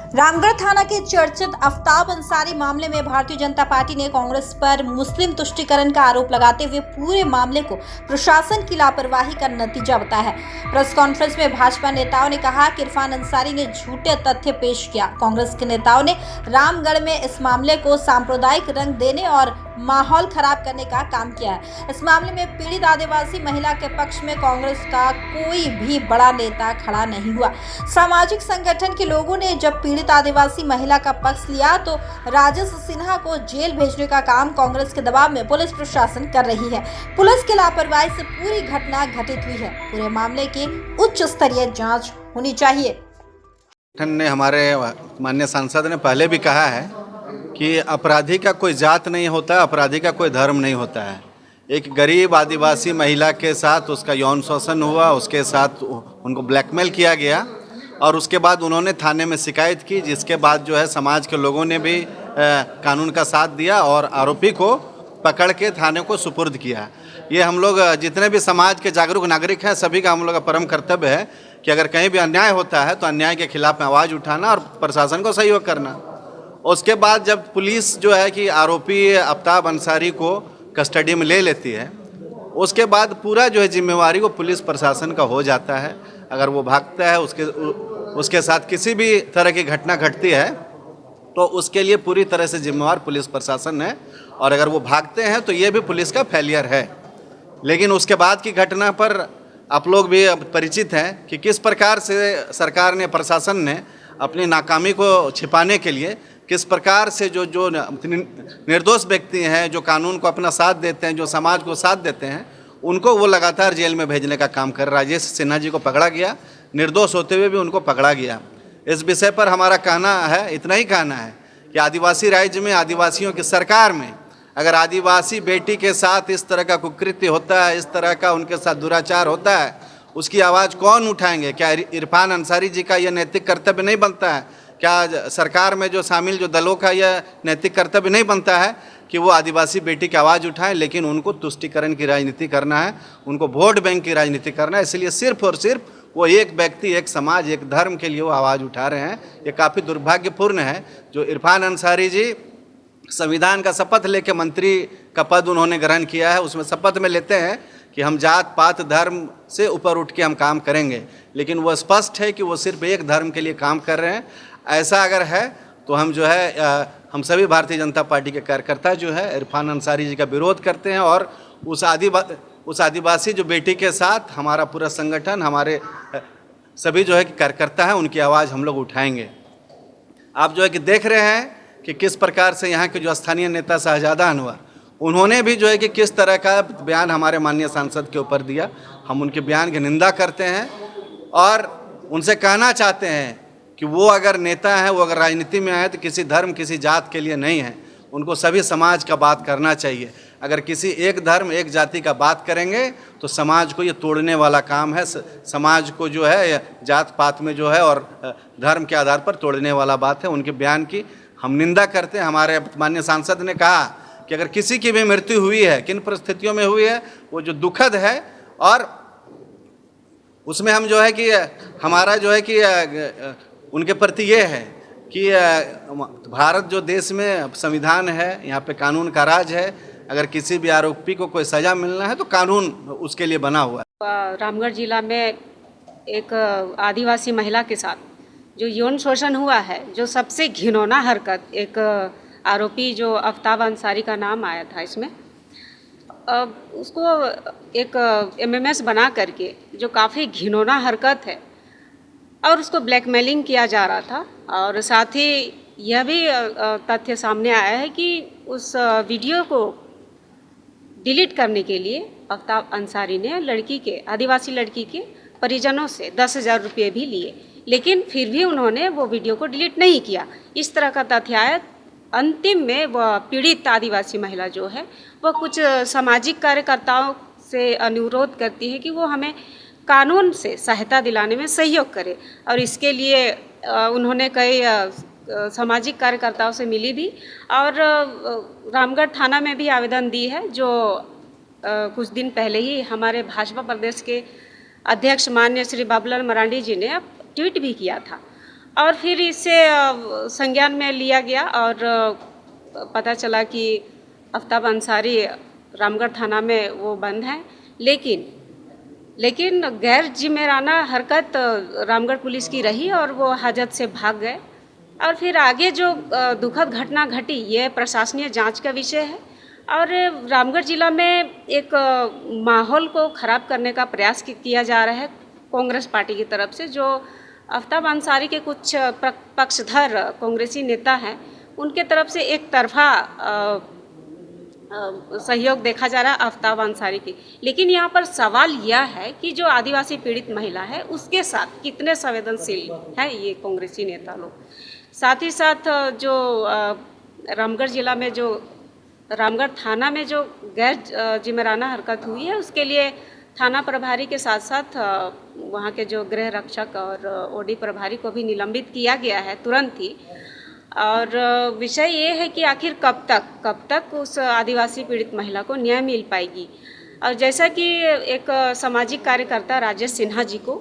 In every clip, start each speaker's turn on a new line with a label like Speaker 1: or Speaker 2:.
Speaker 1: रामगढ़ थाना के चर्चित आफ्ताब अंसारी मामले में भारतीय जनता पार्टी ने कांग्रेस पर मुस्लिम तुष्टीकरण का आरोप लगाते हुए पूरे मामले को प्रशासन की लापरवाही का नतीजा बताया है। प्रेस कॉन्फ्रेंस में भाजपा नेताओं ने कहा कि इरफान अंसारी ने झूठे तथ्य पेश किया। कांग्रेस के नेताओं ने रामगढ़ में इस मामले को सांप्रदायिक रंग देने और माहौल खराब करने का काम किया है। इस मामले में पीड़ित आदिवासी महिला के पक्ष में कांग्रेस का कोई भी बड़ा नेता खड़ा नहीं हुआ। सामाजिक संगठन के लोगों ने जब पीड़ित आदिवासी महिला का पक्ष लिया तो राजेश सिन्हा को जेल भेजने का काम कांग्रेस के दबाव में पुलिस प्रशासन कर रही है। पुलिस की लापरवाही से पूरी घटना घटित हुई है। पूरे मामले की उच्च स्तरीय जांच होनी चाहिए।
Speaker 2: संगठन ने, हमारे माननीय सांसद ने पहले भी कहा है कि अपराधी का कोई जात नहीं होता, अपराधी का कोई धर्म नहीं होता है। एक गरीब आदिवासी महिला के साथ उसका यौन शोषण हुआ, उसके साथ उनको ब्लैकमेल किया गया और उसके बाद उन्होंने थाने में शिकायत की, जिसके बाद जो है समाज के लोगों ने भी कानून का साथ दिया और आरोपी को पकड़ के थाने को सुपुर्द किया। ये हम लोग जितने भी समाज के जागरूक नागरिक हैं, सभी का हम लोग का परम कर्तव्य है कि अगर कहीं भी अन्याय होता है तो अन्याय के खिलाफ आवाज़ उठाना और प्रशासन को सहयोग करना। उसके बाद जब पुलिस जो है कि आरोपी आफ्ताब अंसारी को कस्टडी में ले लेती है, उसके बाद पूरा जो है जिम्मेवारी वो पुलिस प्रशासन का हो जाता है। अगर वो भागता है, उसके साथ किसी भी तरह की घटना घटती है तो उसके लिए पूरी तरह से जिम्मेवार पुलिस प्रशासन है और अगर वो भागते हैं तो ये भी पुलिस का फेलियर है। लेकिन उसके बाद की घटना पर आप लोग भी परिचित हैं कि किस प्रकार से सरकार ने, प्रशासन ने अपनी नाकामी को छिपाने के लिए किस प्रकार से जो निर्दोष व्यक्ति हैं, जो कानून को अपना साथ देते हैं, जो समाज को साथ देते हैं, उनको वो लगातार जेल में भेजने का काम कर रहा है। राजेश सिन्हा जी को पकड़ा गया, निर्दोष होते हुए भी उनको पकड़ा गया। इस विषय पर हमारा कहना है, इतना ही कहना है कि आदिवासी राज्य में, आदिवासियों की सरकार में अगर आदिवासी बेटी के साथ इस तरह का कुकृत्य होता है, इस तरह का उनके साथ दुराचार होता है, उसकी आवाज़ कौन उठाएंगे? क्या इरफान अंसारी जी का यह नैतिक कर्तव्य नहीं बनता है? क्या सरकार में जो शामिल जो दलों का यह नैतिक कर्तव्य नहीं बनता है कि वो आदिवासी बेटी की आवाज़ उठाएं? लेकिन उनको तुष्टीकरण की राजनीति करना है, उनको वोट बैंक की राजनीति करना है। इसलिए सिर्फ और सिर्फ वो एक व्यक्ति, एक समाज, एक धर्म के लिए वो आवाज़ उठा रहे हैं। ये काफ़ी दुर्भाग्यपूर्ण है। जो इरफान अंसारी जी संविधान का शपथ लेके मंत्री का पद उन्होंने ग्रहण किया है, उसमें शपथ में लेते हैं कि हम जात पात धर्म से ऊपर उठ के हम काम करेंगे, लेकिन वो स्पष्ट है कि वो सिर्फ एक धर्म के लिए काम कर रहे हैं। ऐसा अगर है तो हम जो है हम सभी भारतीय जनता पार्टी के कार्यकर्ता जो है इरफान अंसारी जी का विरोध करते हैं और उस आदिवासी जो बेटी के साथ हमारा पूरा संगठन, हमारे सभी जो है कि कार्यकर्ता हैं, उनकी आवाज़ हम लोग उठाएंगे। आप जो है कि देख रहे हैं कि किस प्रकार से यहाँ के जो स्थानीय नेता शहजादा अनवर, उन्होंने भी जो है कि किस तरह का बयान हमारे माननीय सांसद के ऊपर दिया। हम उनके बयान की निंदा करते हैं और उनसे कहना चाहते हैं कि वो अगर नेता हैं, वो अगर राजनीति में आए तो किसी धर्म, किसी जात के लिए नहीं है। उनको सभी समाज का बात करना चाहिए। अगर किसी एक धर्म, एक जाति का बात करेंगे तो समाज को ये तोड़ने वाला काम है। समाज को जो है जात पात में जो है और धर्म के आधार पर तोड़ने वाला बात है। उनके बयान की हम निंदा करते हैं। हमारे माननीय सांसद ने कहा कि अगर किसी की भी मृत्यु हुई है, किन परिस्थितियों में हुई है, वो जो दुखद है और उसमें हम जो है कि हमारा जो है कि उनके प्रति ये है कि भारत जो देश में संविधान है, यहाँ पे कानून का राज है। अगर किसी भी आरोपी को कोई सज़ा मिलना है तो कानून उसके लिए बना हुआ है।
Speaker 3: रामगढ़ जिला में एक आदिवासी महिला के साथ जो यौन शोषण हुआ है, जो सबसे घिनौना हरकत, एक आरोपी जो आफ्ताब अंसारी का नाम आया था इसमें, उसको एक एमएमएस बना करके जो काफ़ी घिनौना हरकत है और उसको ब्लैकमेलिंग किया जा रहा था। और साथ ही यह भी तथ्य सामने आया है कि उस वीडियो को डिलीट करने के लिए आफ्ताब अंसारी ने आदिवासी लड़की के परिजनों से 10,000 रुपये भी लिए, लेकिन फिर भी उन्होंने वो वीडियो को डिलीट नहीं किया। इस तरह का तथ्य आया। अंतिम में वह पीड़ित आदिवासी महिला जो है वह कुछ सामाजिक कार्यकर्ताओं से अनुरोध करती है कि वो हमें कानून से सहायता दिलाने में सहयोग करे और इसके लिए उन्होंने कई सामाजिक कार्यकर्ताओं से मिली भी और रामगढ़ थाना में भी आवेदन दी है, जो कुछ दिन पहले ही हमारे भाजपा प्रदेश के अध्यक्ष माननीय श्री बाबूलाल मरांडी जी ने ट्वीट भी किया था। और फिर इसे संज्ञान में लिया गया और पता चला कि आफ्ताब अंसारी रामगढ़ थाना में वो बंद हैं, लेकिन गैर जिम्मेराना हरकत रामगढ़ पुलिस की रही और वो हाजत से भाग गए। और फिर आगे जो दुखद घटना घटी ये प्रशासनिक जांच का विषय है और रामगढ़ जिला में एक माहौल को ख़राब करने का प्रयास किया जा रहा है कांग्रेस पार्टी की तरफ से। जो आफ्ताब अंसारी के कुछ पक्षधर कांग्रेसी नेता हैं उनके तरफ से एक तरफा सहयोग देखा जा रहा है आफ्ताब अंसारी की। लेकिन यहाँ पर सवाल यह है कि जो आदिवासी पीड़ित महिला है उसके साथ कितने संवेदनशील है ये कांग्रेसी नेता लोग। साथ ही साथ जो रामगढ़ जिला में जो रामगढ़ थाना में जो गैर जिम्मेराना हरकत हुई है उसके लिए थाना प्रभारी के साथ साथ वहाँ के जो गृह रक्षक और ओडी प्रभारी को भी निलंबित किया गया है तुरंत ही। और विषय ये है कि आखिर कब तक उस आदिवासी पीड़ित महिला को न्याय मिल पाएगी। और जैसा कि एक सामाजिक कार्यकर्ता राजेश सिन्हा जी को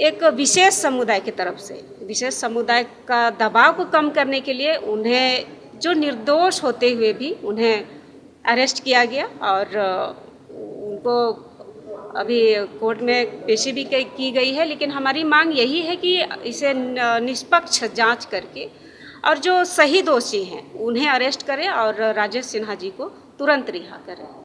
Speaker 3: एक विशेष समुदाय की तरफ से विशेष समुदाय का दबाव को कम करने के लिए उन्हें जो निर्दोष होते हुए भी उन्हें अरेस्ट किया गया और उनको अभी कोर्ट में पेशी भी की गई है। लेकिन हमारी मांग यही है कि इसे निष्पक्ष जांच करके और जो सही दोषी हैं उन्हें अरेस्ट करें और राजेश सिन्हा जी को तुरंत रिहा करें।